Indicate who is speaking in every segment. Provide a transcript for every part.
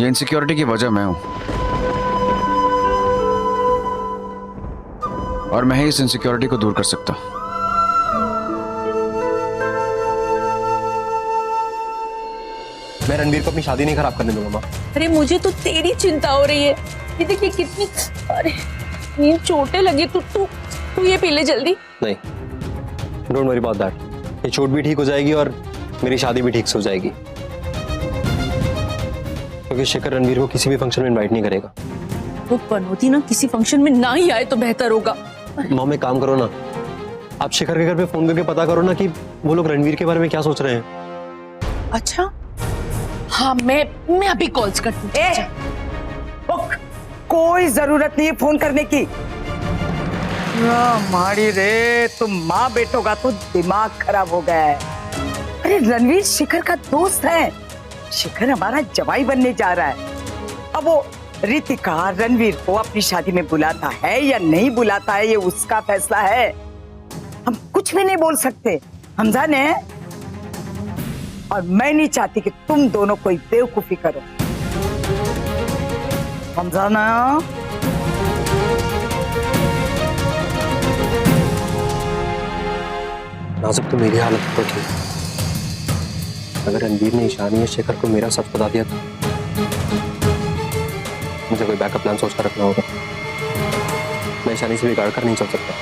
Speaker 1: ये इनसिक्योरिटी की वजह मैं हूं और मैं ही इस इनसिक्योरिटी को दूर कर सकता हूं।
Speaker 2: मैं रणवीर को अपनी शादी नहीं खराब करने दूंगा माँ।
Speaker 3: अरे मुझे तो तेरी चिंता हो रही है। ये देखिए कितनी, अरे नींद चोटें लगी। तू तू तू ये पी ले जल्दी।
Speaker 2: नहीं, डोंट वरी अबाउट दैट। ये चोट भी ठीक हो जाएगी और मेरी शादी भी ठीक से हो जाएगी, क्योंकि शिखर रणवीर को किसी भी फंक्शन में इनवाइट नहीं करेगा।
Speaker 3: वो पनौती ना किसी फंक्शन में ना ही आए तो बेहतर होगा।
Speaker 2: माँ एक काम करो ना, आप शिखर के घर पे फोन करके पता करो ना कि वो लोग रणवीर के बारे में क्या सोच रहे हैं।
Speaker 3: अच्छा हाँ, मैं अभी कॉल्स करती हूँ।
Speaker 4: कोई जरूरत नहीं है फोन करने की। मारी रे, तुम माँ बेटों का तो दिमाग खराब हो गया है। अरे रणवीर शिखर का दोस्त है, शिखर हमारा जवाई बनने जा रहा है। अब वो रितिका रणवीर को अपनी शादी में बुलाता है या नहीं बुलाता है, ये उसका फैसला है। हम कुछ भी नहीं बोल सकते, हम जाने। और मैं नहीं चाहती कि तुम दोनों कोई बेवकूफी करो, समझाना।
Speaker 2: नाजुक तो मेरी हालत तो ठीक, अगर रणवीर ने ईशानी या शेखर को मेरा सच बता दिया तो मुझे कोई बैकअप प्लान सोच कर रखना होगा। मैं ईशानी से बिगाड़ कर नहीं चल सकता।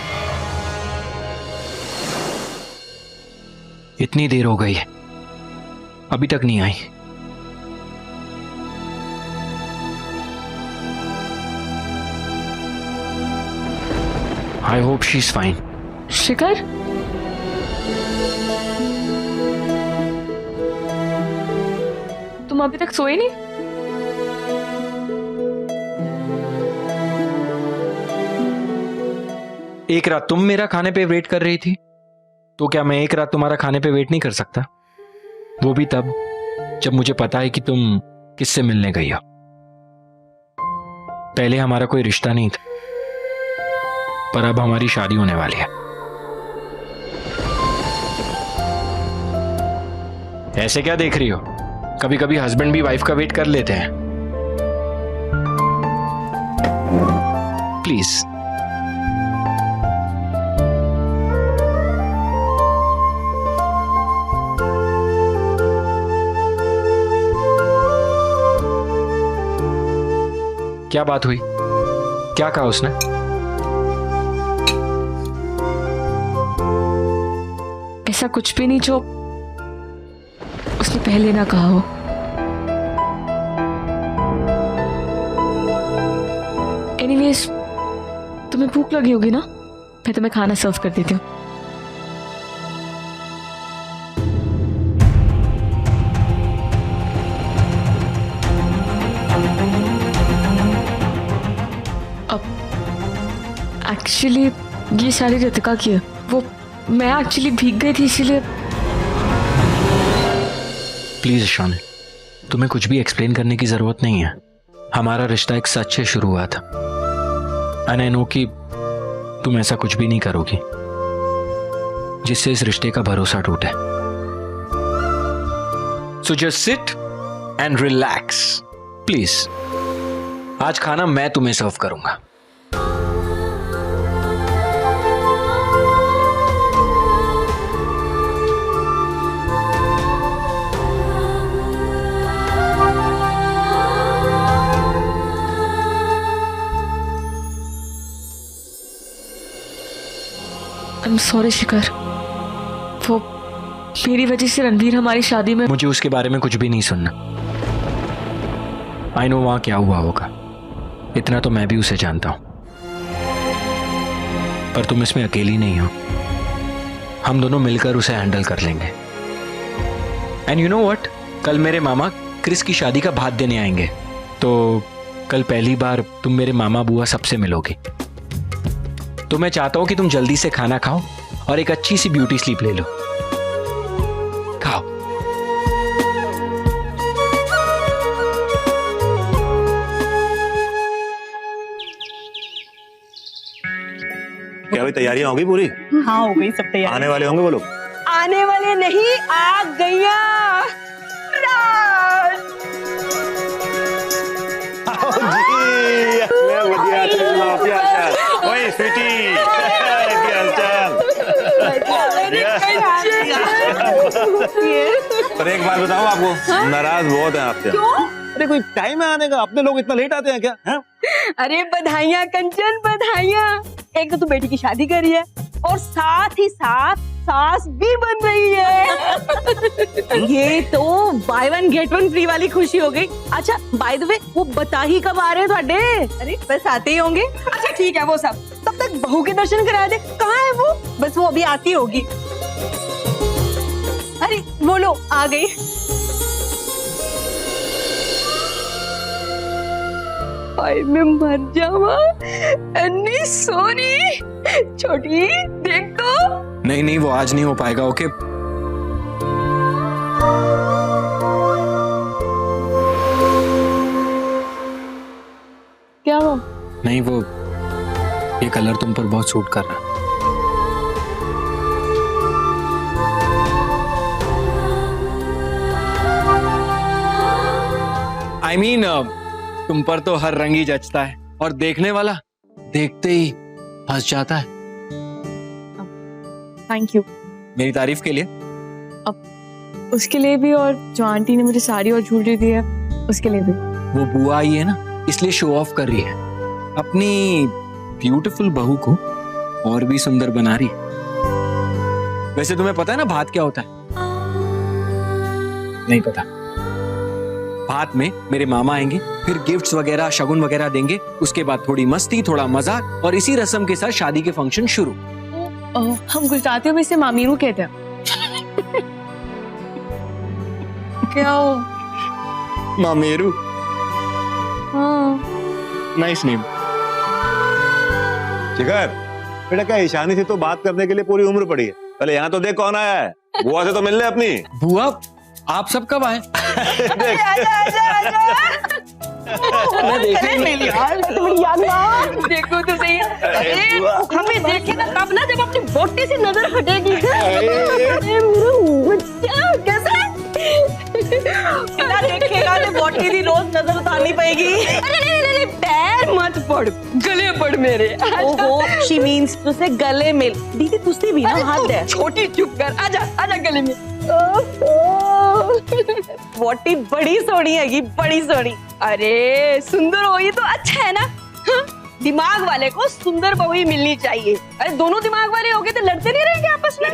Speaker 5: इतनी देर हो गई है, अभी तक नहीं आई। I hope she is fine.
Speaker 3: Shikhar, तुम अभी तक सोए नहीं?
Speaker 5: एक रात तुम मेरा खाने पे वेट कर रही थी, तो क्या मैं एक रात तुम्हारा खाने पे वेट नहीं कर सकता? वो भी तब जब मुझे पता है कि तुम किससे मिलने गई हो। पहले हमारा कोई रिश्ता नहीं था, पर अब हमारी शादी होने वाली है। ऐसे क्या देख रही हो? कभी कभी हस्बैंड भी वाइफ का वेट कर लेते हैं। प्लीज। क्या बात हुई? क्या कहा उसने?
Speaker 3: ऐसा कुछ भी नहीं जो उसने पहले ना कहा हो। एनीवेज, तुम्हें भूख लगी होगी ना, मैं तुम्हें खाना सर्व कर देती हूँ। एक्चुअली ये सारी रितिका की है। वो मैं एक्चुअली भीग गई थी इसीलिए।
Speaker 5: प्लीज ईशानी, तुम्हें कुछ भी एक्सप्लेन करने की जरूरत नहीं है। हमारा रिश्ता एक सच से शुरू हुआ था, एंड आई नो कि तुम ऐसा कुछ भी नहीं करोगी जिससे इस रिश्ते का भरोसा टूटे। So just sit and relax please. आज खाना मैं तुम्हें सर्व करूंगा।
Speaker 3: I'm sorry शिखर, वो मेरी वजह से रणवीर हमारी शादी में।
Speaker 5: मुझे उसके बारे में कुछ भी नहीं सुनना। आई नो वहां क्या हुआ होगा, इतना तो मैं भी उसे जानता हूं। पर तुम इसमें अकेली नहीं हो, हम दोनों मिलकर उसे हैंडल कर लेंगे। एंड यू नो व्हाट, कल मेरे मामा क्रिस की शादी का भात देने आएंगे, तो कल पहली बार तुम मेरे मामा बुआ सबसे मिलोगी। तो मैं चाहता हूं कि तुम जल्दी से खाना खाओ और एक अच्छी सी ब्यूटी स्लीप ले लो। खाओ।
Speaker 6: क्या भाई तैयारियां होगी पूरी?
Speaker 4: हाँ हो गई सब तैयार।
Speaker 6: आने वाले होंगे वो लोग?
Speaker 4: आने वाले नहीं, आ गईया।
Speaker 6: स्वीटी क्या हालचाल? पर एक बात बताऊं आपको, नाराज बहुत है आपसे। अरे कोई टाइम है आने का, अपने लोग इतना लेट आते हैं क्या? हैं?
Speaker 3: अरे बधाइयाँ कंचन, बधाइयाँ। एक तो तू बेटी की शादी करी है और साथ ही साथ सास भी बन रही है। ये तो by one get one free वाली खुशी हो गई। अच्छा बाय द वे वो बता ही कब आ रहे हैं ਤੁਹਾਡੇ? अरे बस आते ही होंगे। अच्छा ठीक है वो सब, तब तक बहू के दर्शन करा दे। कहाँ है वो? बस वो अभी आती होगी। अरे वो लो आ गई। हाय मैं मर जावा, अन्नी सोनी छोटी देख तो।
Speaker 5: नहीं नहीं, वो आज नहीं हो पाएगा। ओके
Speaker 3: क्या हुआ?
Speaker 5: नहीं, वो ये कलर तुम पर बहुत सूट कर रहा है। I mean, तुम पर तो हर रंग ही जचता है और देखने वाला देखते ही फंस जाता है।
Speaker 3: Thank you.
Speaker 5: मेरी तारीफ के लिए।
Speaker 3: उसके लिए भी, और जो आंटी ने मुझे साड़ी और ज्वेलरी दी है उसके लिए भी।
Speaker 5: वो बुआ आई है ना, इसलिए शो ऑफ कर रही है, अपनी ब्यूटीफुल बहू को और भी सुंदर बना रही है। वैसे तुम्हें पता है ना भात क्या होता है? नहीं पता। भात में मेरे मामा आएंगे, फिर गिफ्ट्स वगैरह शगुन वगैरह देंगे, उसके बाद थोड़ी मस्ती, थोड़ा मजाक, और इसी रस्म के साथ शादी के फंक्शन शुरू।
Speaker 3: हम गुजरातियों में इसे मामीरू कहते हैं। क्या हो?
Speaker 5: मामेरू।
Speaker 3: हाँ।
Speaker 5: Nice name.
Speaker 6: शिखर बेटा, क्या ईशानी से तो बात करने के लिए पूरी उम्र पड़ी है? पहले यहाँ तो देख कौन आया है। बुआ से तो मिल ले अपनी।
Speaker 5: बुआ आप सब कब आए?
Speaker 3: देखो तो सही। हमें देखे ना तब ना, जब अपनी बोटी से नजर हटेगी। कैसा देखेगा तो बोटी की रोज नजर उतारनी पड़ेगी। अरे पैर मत पड़, गले पड़ मेरे। ओहो, शी मींस तुझसे गले मिल। दीदी तुझसे भी ना हाथ दे। छोटी चुप कर, आजा आजा गले में। बोटी बड़ी सोनी है, बड़ी सोनी। अरे सुंदर हो ये तो अच्छा है ना। हाँ? दिमाग वाले को सुंदर बहू ही मिलनी चाहिए। अरे दोनों दिमाग वाले हो गए तो लड़ते नहीं रहेंगे आपस में।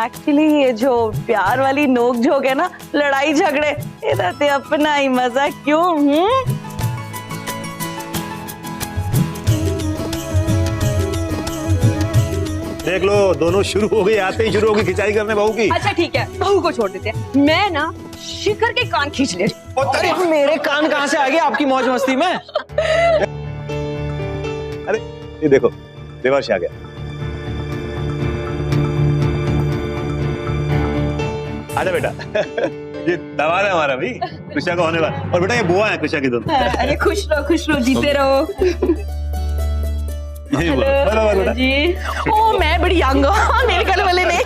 Speaker 3: एक्चुअली ये जो प्यार वाली नोक झोंक है ना, लड़ाई झगड़े, इधर ते अपना ही मजा क्यों?
Speaker 6: देख लो, दोनों शुरू हो गई, आते ही शुरू हो गई खिंचाई करने बहू की।
Speaker 3: अच्छा ठीक है, बहू को छोड़ देते हैं। मैं ना शिखर के कान खींच ले।
Speaker 5: अरे मेरे कान कहाँ से आ गए आपकी मौज मस्ती में?
Speaker 6: अरे ये देखो, देवर्ष आ गया। आजा बेटा। ये दवा है हमारा भी, कृष्णा का होने वाला। और बेटा ये बुआ है कृष्णा की दोनों।
Speaker 3: अरे खुश रहो, जीते रहो।
Speaker 6: यही बुआ। बोलो बेटा।
Speaker 3: जी ओ मैं बड़ी यंग हूँ, मेरे गले वाले नहीं।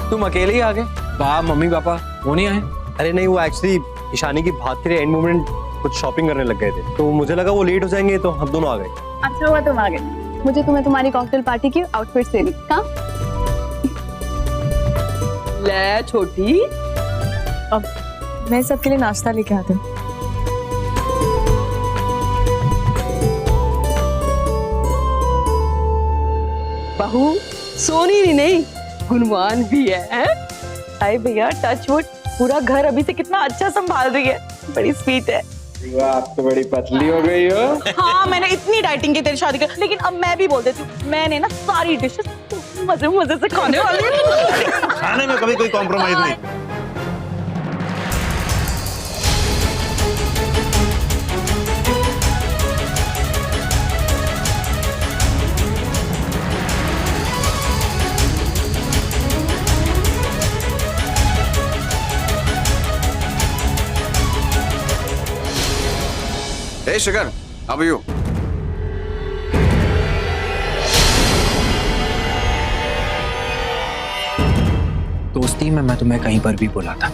Speaker 5: तुम अकेले ही आ गए? बाप मम्मी पापा वो नहीं आए?
Speaker 2: अरे नहीं, वो एक्चुअली ईशानी की बात के एंड मोमेंट कुछ शॉपिंग करने लग गए थे, तो मुझे लगा वो लेट हो जाएंगे, तो हम दोनों आ गए।
Speaker 7: अच्छा हुआ तुम आ गए। मुझे तुम्हें तुम्हारी कॉकटेल पार्टी की आउटफिट देनी। कहाँ?
Speaker 3: ले छोटी,
Speaker 7: अब मैं सबके लिए नाश्ता लेके आती हूँ।
Speaker 3: बहू सोनी भी नहीं, गुणवान भी है। अरे भैया टच वुड, पूरा घर अभी से कितना अच्छा संभाल रही है, बड़ी स्वीट है।
Speaker 5: आप तो बड़ी पतली हो गई हो।
Speaker 3: हाँ मैंने इतनी डाइटिंग की तेरी शादी कर, लेकिन अब मैं भी बोल देती हूँ, मैंने ना सारी डिशेस मजे मजे से खाने वाली हूँ।
Speaker 6: खाने में कभी कोई कॉम्प्रोमाइज नहीं।
Speaker 1: Hey Shikhar, how are you?
Speaker 5: दोस्ती में मैं तुम्हें कहीं पर भी बोला था,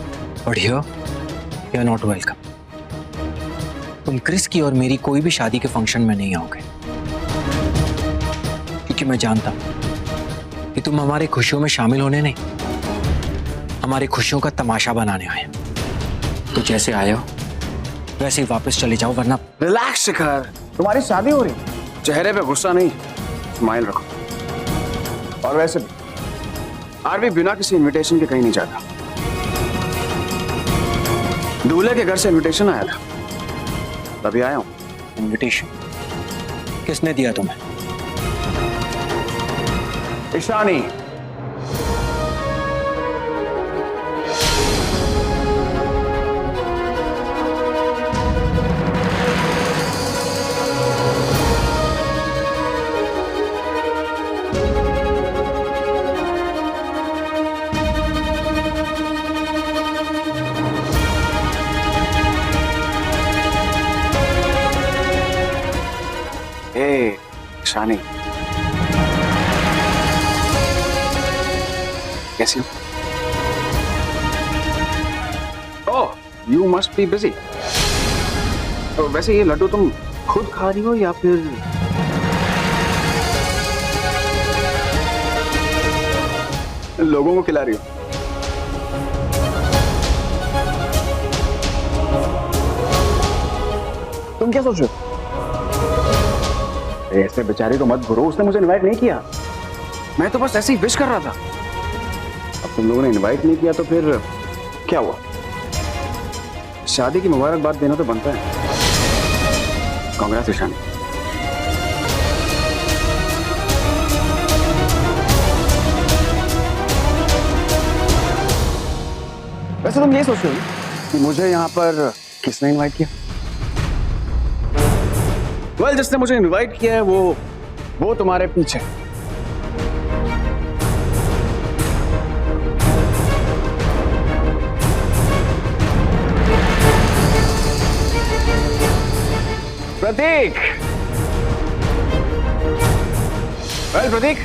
Speaker 5: but here you are not welcome. तुम क्रिस की और मेरी कोई भी शादी के फंक्शन में नहीं आओगे, क्योंकि मैं जानता हूं कि तुम हमारे खुशियों में शामिल होने नहीं, हमारी खुशियों का तमाशा बनाने आए हो। तो जैसे आए हो वैसे ही वापस चले जाओ, वरना
Speaker 1: रिलैक्स शिखर, तुम्हारी शादी हो रही, चेहरे पे गुस्सा नहीं, स्माइल रखो। और वैसे भी आरवी बिना किसी इनविटेशन के कहीं नहीं जाता। दूल्हे के घर से इनविटेशन आया था, तभी आया हूं।
Speaker 5: इनविटेशन किसने दिया तुम्हें?
Speaker 1: ईशानी। ईशानी, कैसी हो? ओह, यू मस्ट बी बिजी। तो वैसे ये लड्डू तुम खुद खा रही हो या फिर लोगों को खिला रही हो? तुम क्या सोच रहे हो? ऐसे बेचारे को मत भरो, उसने मुझे इनवाइट नहीं किया। मैं तो बस ऐसे ही विश कर रहा था। अब तुम लोगों ने इनवाइट नहीं किया तो फिर क्या हुआ? शादी की मुबारकबाद देना तो बनता है। कांग्रेचुलेशन। वैसे तुम ये सोच रहे हो कि मुझे यहाँ पर किसने इनवाइट किया? वेल, जिसने मुझे इनवाइट किया है वो तुम्हारे पीछे। प्रतीक। वेल प्रतीक,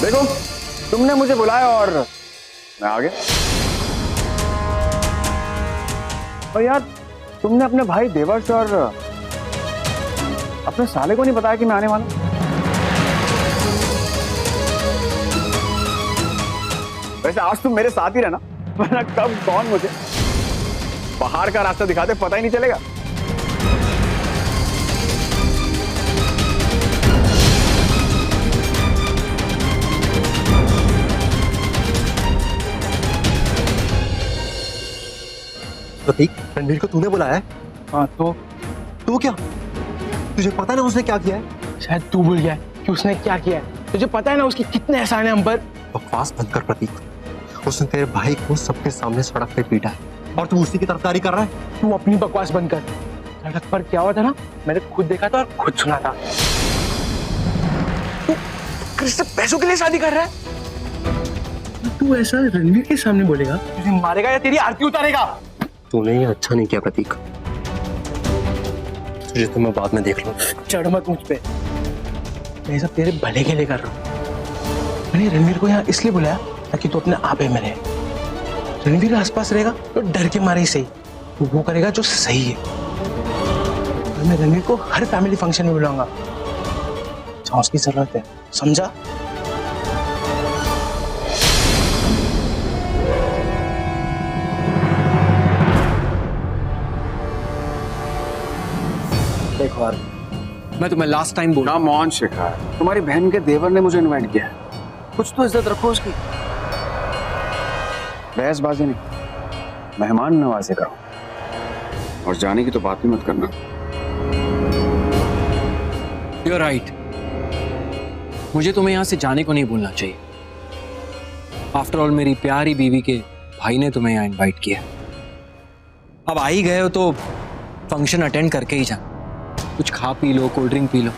Speaker 1: देखो तुमने मुझे बुलाया और मैं आ गया। और यार, तुमने अपने भाई देवर्ष और अपने साले को नहीं बताया कि मैं आने वाला हूं? वैसे आज तुम मेरे साथ ही रहना, वरना कब कौन मुझे बाहर का रास्ता दिखाते पता ही नहीं चलेगा।
Speaker 2: प्रतीक, रणवीर को तूने बुलाया है?
Speaker 8: हाँ तो
Speaker 2: तू क्या, तुझे पता ना उसने क्या किया है?
Speaker 8: शायद तू भूल गया है कि उसने क्या किया है। तुझे पता है ना उसके कितने एहसान है हम पर।
Speaker 2: बकवास बंद कर प्रतीक। उसने तेरे भाई को सबके सामने सड़क पे पीटा है और तू उसी की तरफदारी कर रहा है।
Speaker 8: तू अपनी बकवास बंद कर। सड़क पर क्या हुआ था ना, मैंने खुद देखा था और खुद सुना था। तू क्रिस से पैसों के लिए शादी कर रहा है? तू ऐसा रणवीर के सामने बोलेगा? तुझे मारेगा या तेरी आरती उतारेगा?
Speaker 2: तूने ये अच्छा नहीं किया प्रतीक, तुझे तो मैं बाद में देख लूं।
Speaker 8: चढ़ मत मुझ पे, मैं सब तेरे भले के लिए कर रहा हूँ। मैंने रणवीर को यहाँ इसलिए बुलाया ताकि तू अपने आपे में रहे। रणवीर आसपास रहेगा तो डर के मारे ही सही, तो वो करेगा जो सही है। और मैं रणवीर को हर फैमिली फंक्शन में बुलाऊंगा जहाँ उसकी जरूरत है, समझा?
Speaker 5: देखो यार, मैं तुम्हें लास्ट टाइम बोला।
Speaker 1: कम ऑन शिखर, तुम्हारी बहन के देवर ने मुझे इनवाइट किया है, कुछ तो इज्जत रखो उसकी। बहसबाजी नहीं, मेहमान नवाजी करो। और जाने की तो बात ही मत करना।
Speaker 5: You're right. मुझे तुम्हें यहाँ से जाने को नहीं भूलना चाहिए। आफ्टर ऑल मेरी प्यारी बीवी के भाई ने तुम्हें यहाँ इनवाइट किया। अब आ ही गए हो तो फंक्शन अटेंड करके ही जाना। कुछ खा P low, cold drink P low,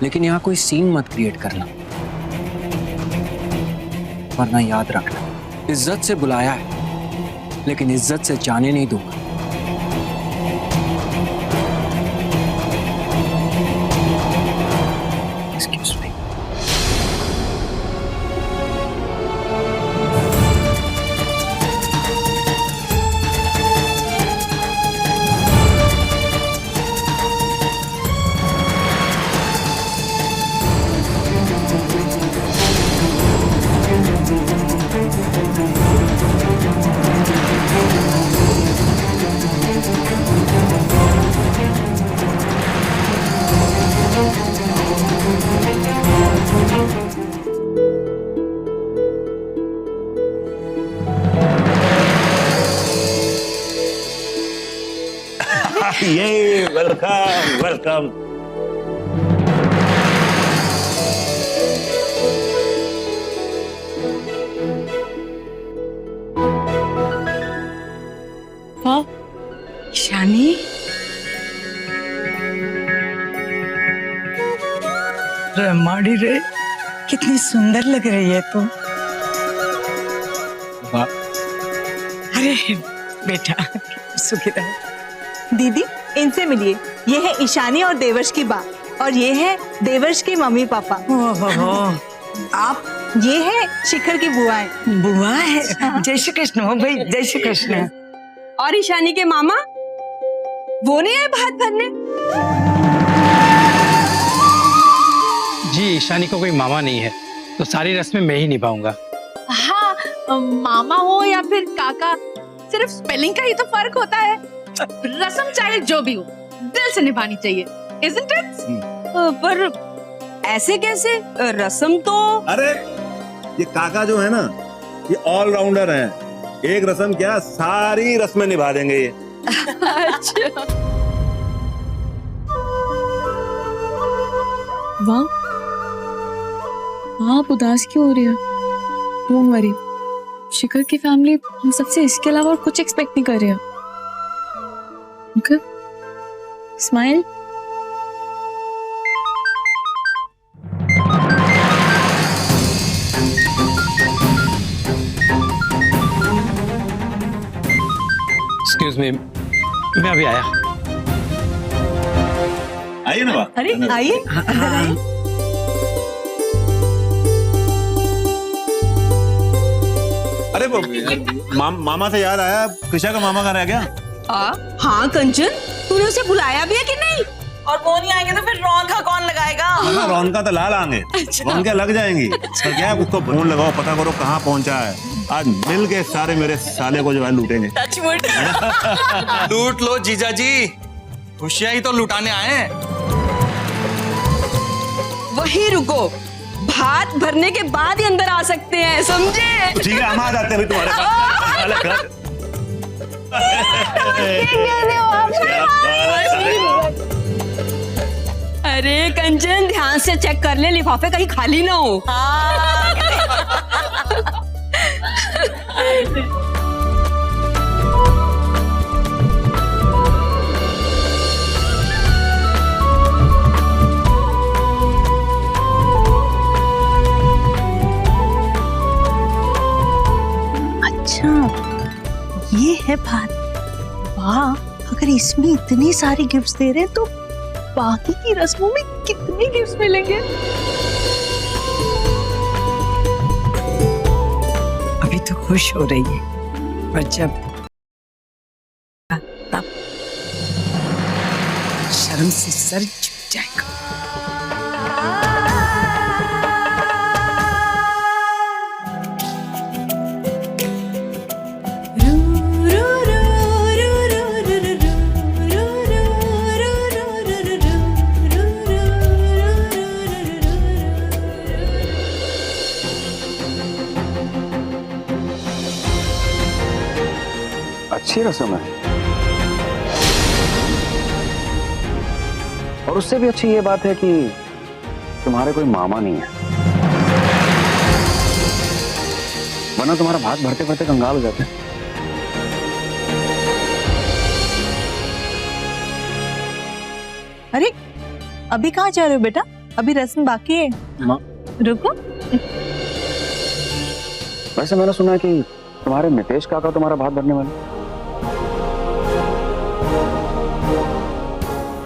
Speaker 5: लेकिन यहाँ कोई सीन मत क्रिएट करना, वरना याद रखना, इज्जत से बुलाया है लेकिन इज्जत से जाने नहीं दूंगा। Excuse me.
Speaker 6: ये वेलकम वेलकम।
Speaker 4: वाह ईशानी, रमाड़ी रे, कितनी सुंदर लग रही है तू। अरे बेटा सुखी रहो।
Speaker 3: दीदी इनसे मिलिए, ये है ईशानी और देवर्ष की माँ, और ये है देवर्ष के मम्मी पापा।
Speaker 4: ओहो, आप
Speaker 3: ये है शिखर की बुआएं।
Speaker 4: बुआ है? जय श्री कृष्ण हो भाई, जय श्री कृष्ण।
Speaker 3: और ईशानी के मामा वो नहीं है भात भरने।
Speaker 8: जी ईशानी को कोई मामा नहीं है, तो सारी रस्में मैं ही निभाऊंगा।
Speaker 7: हाँ, मामा हो या फिर काका, सिर्फ स्पेलिंग का ही तो फर्क होता है। रस्म चाहे जो भी हो, दिल से निभानी चाहिए, isn't it?
Speaker 3: पर ऐसे कैसे? रस्म तो
Speaker 6: अरे ये काका जो है ना, ये ऑलराउंडर हैं। एक रस्म क्या, सारी रस्में निभा देंगे ये।
Speaker 7: अच्छा। वाह, आप उदास क्यों हो रही हो? डोंट वरी, शिखर की फैमिली हम सबसे इसके अलावा और कुछ एक्सपेक्ट नहीं कर रही है। Okay, smile.
Speaker 8: एक्सक्यूज मी, मैं अभी आया।
Speaker 6: आइए ना बात।
Speaker 3: अरे आइए।
Speaker 6: अरे मामा से याद आया, कृषा का मामा कहाँ रह गया?
Speaker 3: हाँ कंचन, तूने उसे बुलाया भी है कि नहीं? और वो नहीं आएंगे तो फिर रौनका कौन लगाएगा?
Speaker 6: हाँ, रौनका तो लाल आएंगे, रौनका लग जाएंगी। तो क्या है, उसको फोन लगाओ, पता करो कहाँ पहुंचा है। आज मिल के सारे मेरे साले को जो है लूटेंगे।
Speaker 9: लूट लो जीजा जी, खुशियां ही तो लुटाने आए हैं।
Speaker 3: वही रुको, भात भरने के बाद ही अंदर आ सकते हैं, समझे?
Speaker 6: ठीक है, हम आ जाते हैं तुम्हारे पास।
Speaker 3: अरे कंचन, ध्यान से चेक कर ले, लिफाफे कहीं खाली ना हो।
Speaker 10: अच्छा, ये है भात। वाह, अगर इसमें इतनी सारी गिफ्ट्स दे रहे हैं तो बाकी की रस्मों में कितने गिफ्ट्स मिलेंगे?
Speaker 4: अभी तो खुश हो रही है, पर जब तब शर्म से सर झुक जाएगा।
Speaker 1: अच्छी रस्म है, और उससे भी अच्छी ये बात है कि तुम्हारे कोई मामा नहीं है, वरना तुम्हारा भात भरते भरते कंगाल हो जाते।
Speaker 10: अरे अभी कहाँ जा रहे हो बेटा? अभी रस्म बाकी है। रुको।
Speaker 1: वैसे मैंने सुना है कि तुम्हारे मितेश काका तुम्हारा भात भरने वाले,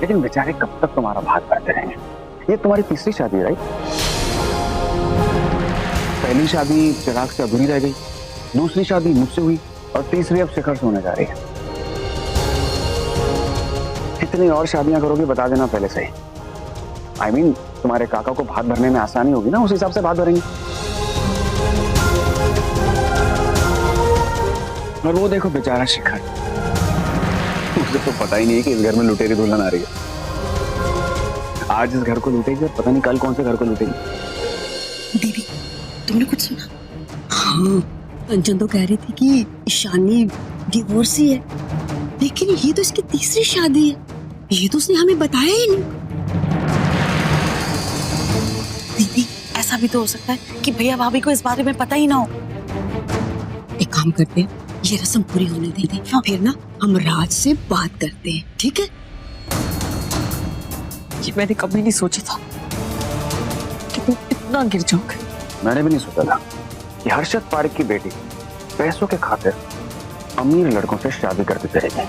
Speaker 1: लेकिन बेचारे कब तक तुम्हारा भात भरते रहेंगे? ये तुम्हारी तीसरी शादी है, राइट? पहली शादी चिराग से अधूरी रह गई, दूसरी शादी मुझसे हुई, और तीसरी अब शिखर से होने जा रही है। कितनी और शादियां करोगे बता देना पहले से ही। I mean, तुम्हारे काका को भात भरने में आसानी होगी ना, उस हिसाब से भात भरेंगे। और वो देखो बेचारा शिखर, मुझे तो पता ही नहीं है कि इस घर में लुटेरी दुल्हन आ रही है। आज इस घर को लूटेगी और पता नहीं कल कौन से घर को लूटेगी।
Speaker 10: दीदी, तुमने कुछ सुना? हाँ, कंचन तो कह रही थी कि ईशानी डिवोर्सी है, लेकिन ये तो इसकी तीसरी शादी है, ये तो उसने हमें बताया ही नहीं। दीदी ऐसा भी तो हो सकता है कि भैया भाभी को इस बारे में पता ही ना हो। एक काम करते हैं, ये रस्म पूरी होने देते हैं, फिर ना हम राज से बात करते हैं, ठीक है?
Speaker 7: ये मैंने कभी नहीं सोचा था कि तुम इतना गिर जाओगे।
Speaker 1: मैंने भी नहीं सोचा था कि हर्षद पारिक की बेटी पैसों के खातिर अमीर लड़कों से शादी करती रहेगी।